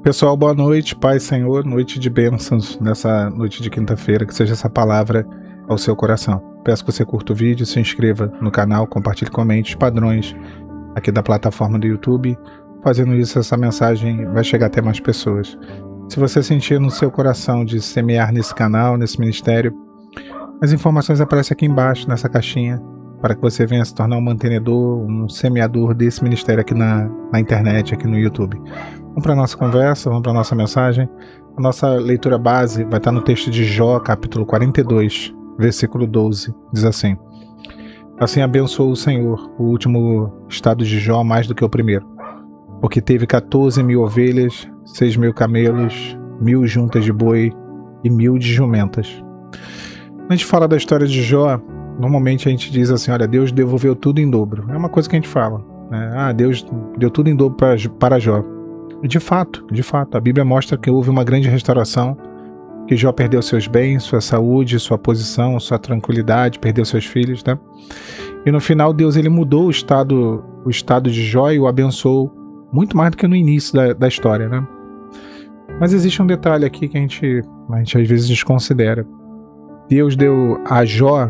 Pessoal, boa noite, Paz, Senhor, noite de bênçãos nessa noite de quinta-feira, que seja essa palavra ao seu coração. Peço que você curta o vídeo, se inscreva no canal, compartilhe, comente os padrões aqui da plataforma do YouTube. Fazendo isso, essa mensagem vai chegar até mais pessoas. Se você sentir no seu coração de semear nesse canal, nesse ministério, as informações aparecem aqui embaixo, nessa caixinha, para que você venha se tornar um mantenedor, um semeador desse ministério aqui na internet, aqui no YouTube. Vamos para a nossa conversa, vamos para a nossa mensagem. A nossa leitura base vai estar no texto de Jó, capítulo 42, versículo 12. Diz assim: Assim abençoou o Senhor o último estado de Jó mais do que o primeiro, porque teve 14.000 ovelhas, 6.000 camelos, 1.000 juntas de boi e 1.000 de jumentas. Quando a gente fala da história de Jó, normalmente a gente diz assim: olha, Deus devolveu tudo em dobro. É uma coisa que a gente fala, né? Deus deu tudo em dobro para Jó. E de fato, a Bíblia mostra que houve uma grande restauração, que Jó perdeu seus bens, sua saúde, sua posição, sua tranquilidade, perdeu seus filhos, né? E no final Deus ele mudou o estado de Jó e o abençoou muito mais do que no início da história, né? Mas existe um detalhe aqui que a gente às vezes desconsidera. Deus deu a Jó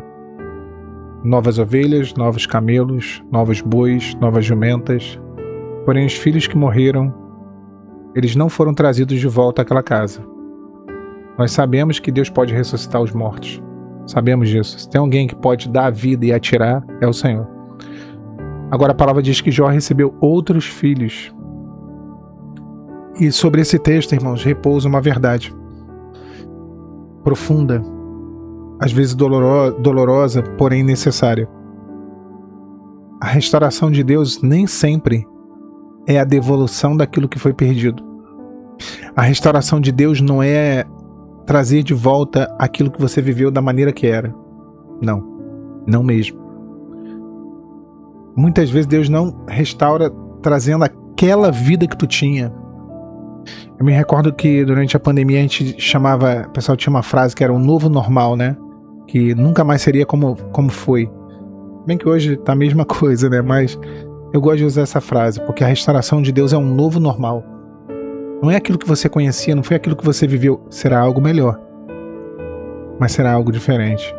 novas ovelhas, novos camelos, novos bois, novas jumentas. Porém, os filhos que morreram, eles não foram trazidos de volta àquela casa. Nós sabemos que Deus pode ressuscitar os mortos. Sabemos disso. Se tem alguém que pode dar a vida e atirar, é o Senhor. Agora a palavra diz que Jó recebeu outros filhos. E sobre esse texto, irmãos, repousa uma verdade profunda, às vezes dolorosa, porém necessária. A restauração de Deus nem sempre é a devolução daquilo que foi perdido. A restauração de Deus não é trazer de volta aquilo que você viveu da maneira que era. Não mesmo. Muitas vezes Deus não restaura trazendo aquela vida que tu tinha. Eu me recordo que durante a pandemia a gente o pessoal tinha uma frase que era um novo normal, né? Que nunca mais seria como foi. Bem que hoje tá a mesma coisa, né? Mas eu gosto de usar essa frase, porque a restauração de Deus é um novo normal. Não é aquilo que você conhecia, não foi aquilo que você viveu. Será algo melhor, mas será algo diferente.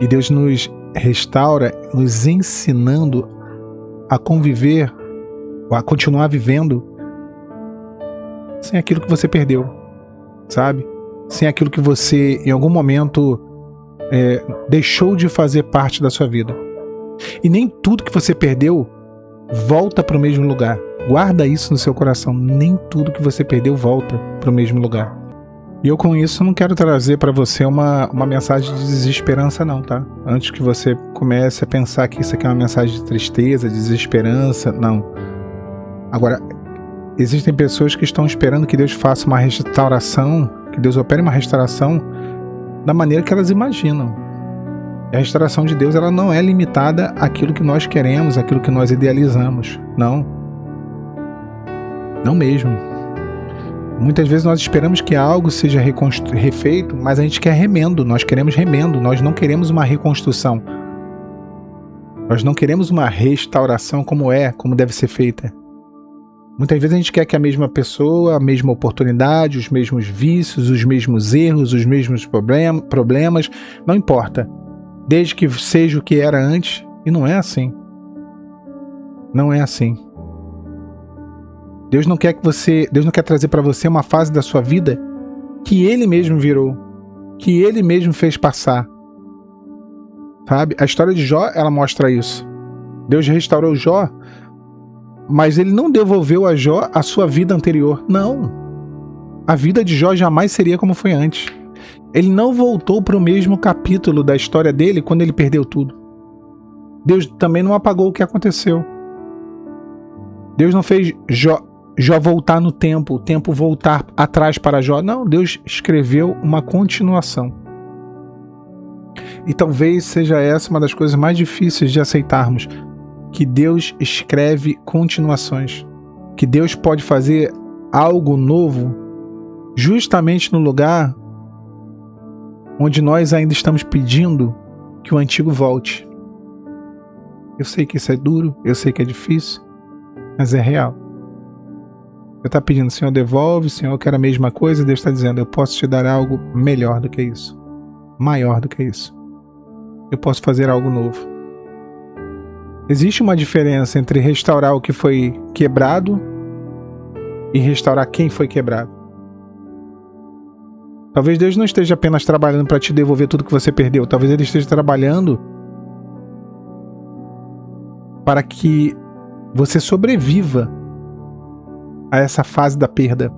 E Deus nos restaura, nos ensinando a conviver, ou a continuar vivendo sem aquilo que você perdeu, sabe? Sem aquilo que você, em algum momento, deixou de fazer parte da sua vida. E nem tudo que você perdeu volta para o mesmo lugar. Guarda isso no seu coração. Nem tudo que você perdeu volta para o mesmo lugar. E eu com isso não quero trazer para você uma mensagem de desesperança não, tá? Antes que você comece a pensar que isso aqui é uma mensagem de tristeza, de desesperança, não. Agora, existem pessoas que estão esperando que Deus faça uma restauração, que Deus opere uma restauração da maneira que elas imaginam. A restauração de Deus ela não é limitada àquilo que nós queremos, àquilo que nós idealizamos. Não mesmo. Muitas vezes nós esperamos que algo seja refeito, mas a gente quer remendo, nós queremos remendo, nós não queremos uma reconstrução. Nós não queremos uma restauração como deve ser feita. Muitas vezes a gente quer que a mesma pessoa, a mesma oportunidade, os mesmos vícios, os mesmos erros, os mesmos problemas, não importa. Desde que seja o que era antes, e não é assim. Não é assim. Deus não quer trazer para você uma fase da sua vida que Ele mesmo virou, que Ele mesmo fez passar. Sabe? A história de Jó, ela mostra isso. Deus restaurou Jó, mas Ele não devolveu a Jó a sua vida anterior. Não. A vida de Jó jamais seria como foi antes. Ele não voltou para o mesmo capítulo da história dele quando ele perdeu tudo. Deus também não apagou o que aconteceu. Deus não fez Jó voltar no tempo, o tempo voltar atrás para Jó. Não, Deus escreveu uma continuação. E talvez seja essa uma das coisas mais difíceis de aceitarmos, que Deus escreve continuações. Que Deus pode fazer algo novo justamente no lugar onde nós ainda estamos pedindo que o antigo volte. Eu sei que isso é duro, eu sei que é difícil, mas é real. Você está pedindo, Senhor, devolve, Senhor, eu quero a mesma coisa, e Deus está dizendo, eu posso te dar algo melhor do que isso, maior do que isso. Eu posso fazer algo novo. Existe uma diferença entre restaurar o que foi quebrado e restaurar quem foi quebrado. Talvez Deus não esteja apenas trabalhando para te devolver tudo que você perdeu. Talvez Ele esteja trabalhando para que você sobreviva a essa fase da perda.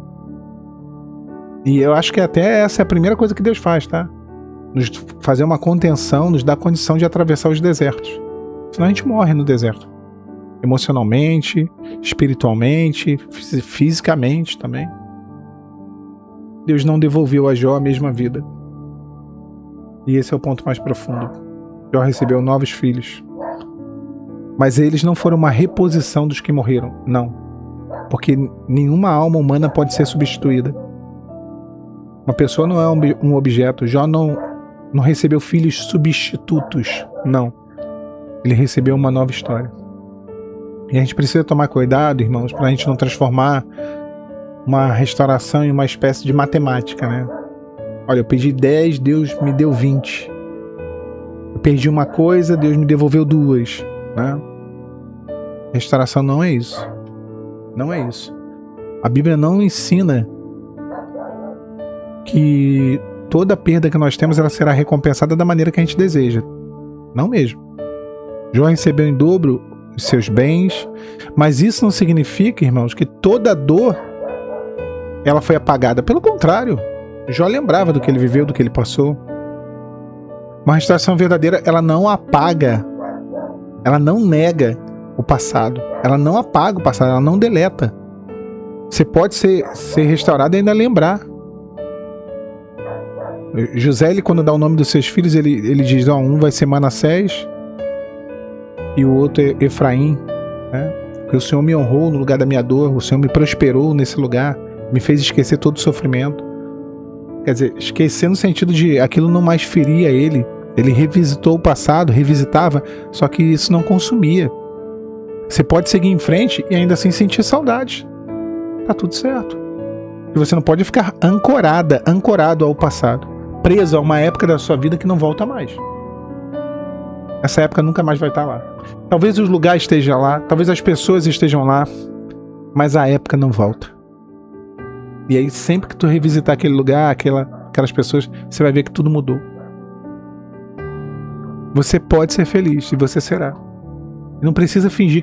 E eu acho que até essa é a primeira coisa que Deus faz, tá? Nos fazer uma contenção, nos dar condição de atravessar os desertos. Senão a gente morre no deserto. Emocionalmente, espiritualmente, fisicamente também. Deus não devolveu a Jó a mesma vida. E esse é o ponto mais profundo. Jó recebeu 9 filhos. Mas eles não foram uma reposição dos que morreram. Não. Porque nenhuma alma humana pode ser substituída. Uma pessoa não é um objeto. Jó não recebeu filhos substitutos. Não. Ele recebeu uma nova história. E a gente precisa tomar cuidado, irmãos, para a gente não transformar uma restauração em uma espécie de matemática, né? Olha, eu pedi 10, Deus me deu 20. Eu perdi uma coisa, Deus me devolveu 2, né? Restauração não é isso. Não é isso. A Bíblia não ensina que toda perda que nós temos ela será recompensada da maneira que a gente deseja. Não mesmo. Jó recebeu em dobro os seus bens, mas isso não significa, irmãos, que toda dor ela foi apagada. Pelo contrário, Jó lembrava do que ele viveu, do que ele passou. Uma restauração verdadeira, ela não apaga, ela não nega o passado, ela não apaga o passado, ela não deleta. Você pode ser restaurado e ainda lembrar. José, ele, quando dá o nome dos seus filhos, ele diz, um vai ser Manassés e o outro é Efraim, né? Porque o Senhor me honrou no lugar da minha dor, o Senhor me prosperou nesse lugar, me fez esquecer todo o sofrimento. Quer dizer, esquecer no sentido de aquilo não mais feria ele. Ele revisitou o passado, revisitava, só que isso não consumia. Você pode seguir em frente e ainda assim sentir saudade. Tá tudo certo. E você não pode ficar ancorado ao passado, preso a uma época da sua vida que não volta mais. Essa época nunca mais vai estar lá. Talvez os lugares estejam lá, talvez as pessoas estejam lá, mas a época não volta. E aí sempre que tu revisitar aquele lugar, aquelas pessoas, você vai ver que tudo mudou. Você pode ser feliz e você será. Não precisa fingir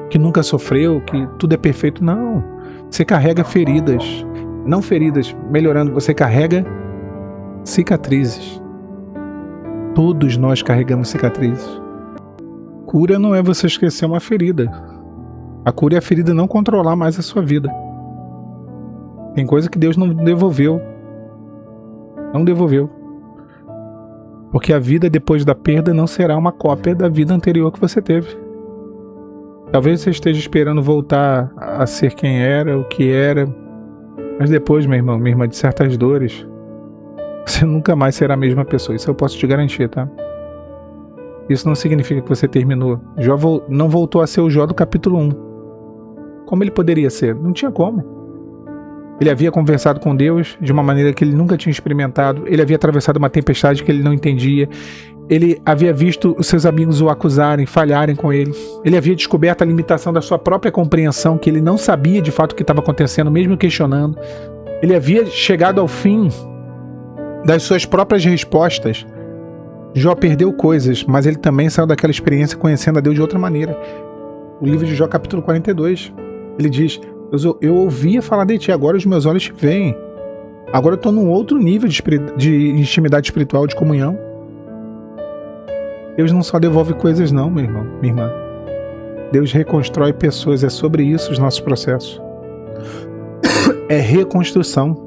que nunca sofreu, que tudo é perfeito. Não. Você carrega feridas. Não feridas, melhorando, você carrega cicatrizes. Todos nós carregamos cicatrizes. Cura não é você esquecer uma ferida. A cura é a ferida não controlar mais a sua vida. Tem coisa que Deus não devolveu. Não devolveu. Porque a vida depois da perda não será uma cópia da vida anterior que você teve. Talvez você esteja esperando voltar a ser quem era, o que era. Mas depois, meu irmão, minha irmã, de certas dores, você nunca mais será a mesma pessoa. Isso eu posso te garantir, tá? Isso não significa que você terminou. Jó não voltou a ser o Jó do capítulo 1. Como ele poderia ser? Não tinha como. Ele havia conversado com Deus de uma maneira que ele nunca tinha experimentado. Ele havia atravessado uma tempestade que ele não entendia. Ele havia visto os seus amigos o acusarem, falharem com ele. Ele havia descoberto a limitação da sua própria compreensão, que ele não sabia de fato o que estava acontecendo, mesmo questionando. Ele havia chegado ao fim das suas próprias respostas. Jó perdeu coisas, mas ele também saiu daquela experiência conhecendo a Deus de outra maneira. O livro de Jó, capítulo 42, ele diz: eu ouvia falar de ti, agora os meus olhos te veem. Agora eu estou num outro nível de intimidade espiritual, de comunhão. Deus não só devolve coisas não, meu irmão, minha irmã. Deus reconstrói pessoas, é sobre isso os nossos processos. É reconstrução.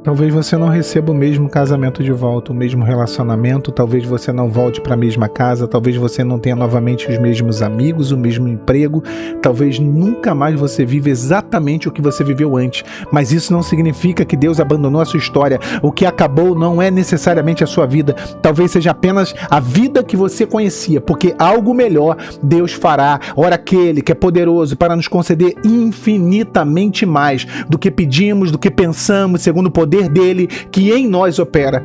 Talvez você não receba o mesmo casamento de volta, o mesmo relacionamento, talvez você não volte para a mesma casa, talvez você não tenha novamente os mesmos amigos, o mesmo emprego, talvez nunca mais você viva exatamente o que você viveu antes, mas isso não significa que Deus abandonou a sua história. O que acabou não é necessariamente a sua vida, talvez seja apenas a vida que você conhecia, porque algo melhor Deus fará, ora aquele que é poderoso para nos conceder infinitamente mais do que pedimos, do que pensamos, segundo o poder dele que em nós opera.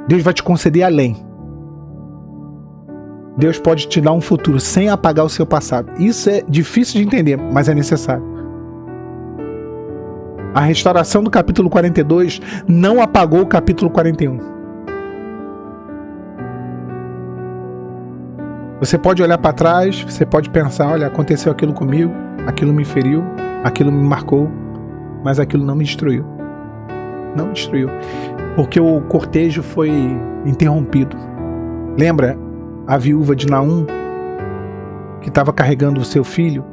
Deus vai te conceder além. Deus pode te dar um futuro sem apagar o seu passado. Isso é difícil de entender, mas é necessário. A restauração do capítulo 42 não apagou o capítulo 41. Você pode olhar para trás, você pode pensar, olha, aconteceu aquilo comigo, aquilo me feriu, aquilo me marcou, mas aquilo não me destruiu. Não me destruiu, porque o cortejo foi interrompido. Lembra a viúva de Naum, que estava carregando o seu filho?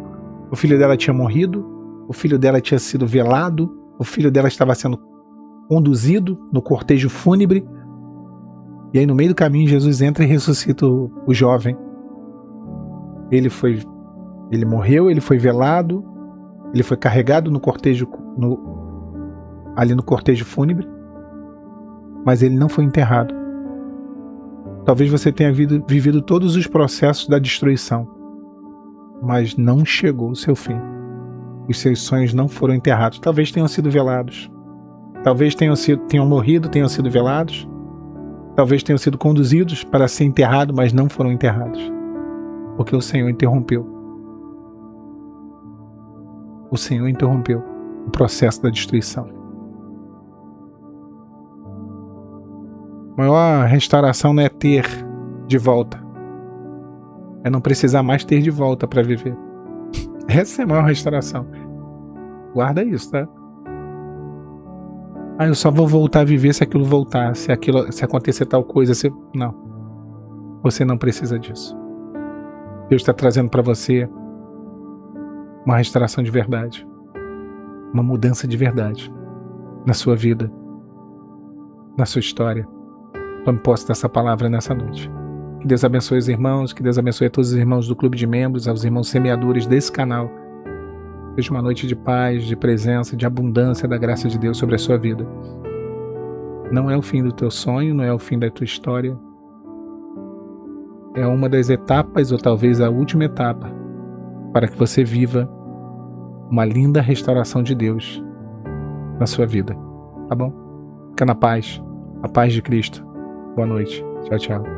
O filho dela tinha morrido, o filho dela tinha sido velado, o filho dela estava sendo conduzido no cortejo fúnebre, e aí no meio do caminho Jesus entra e ressuscita o jovem. Ele morreu, ele foi velado, ele foi carregado no cortejo ali no cortejo fúnebre, mas ele não foi enterrado. Talvez você tenha vivido todos os processos da destruição, mas não chegou o seu fim. Os seus sonhos não foram enterrados. Talvez tenham sido velados. Talvez tenham morrido, tenham sido velados. Talvez tenham sido conduzidos para ser enterrados, mas não foram enterrados. Porque o Senhor interrompeu. O Senhor interrompeu o processo da destruição. A maior restauração não é ter de volta. É não precisar mais ter de volta para viver. Essa é a maior restauração. Guarda isso, tá? Eu só vou voltar a viver se aquilo voltar, se acontecer tal coisa. Não. Você não precisa disso. Deus está trazendo para você uma restauração de verdade. Uma mudança de verdade na sua vida, na sua história. Tome posse dessa palavra nessa noite. Que Deus abençoe os irmãos, que Deus abençoe a todos os irmãos do clube de membros, aos irmãos semeadores desse canal. Seja uma noite de paz, de presença, de abundância da graça de Deus sobre a sua vida. Não é o fim do teu sonho, não é o fim da tua história. É uma das etapas, ou talvez a última etapa, para que você viva uma linda restauração de Deus na sua vida. Tá bom? Fica na paz. A paz de Cristo. Boa noite. Tchau, tchau.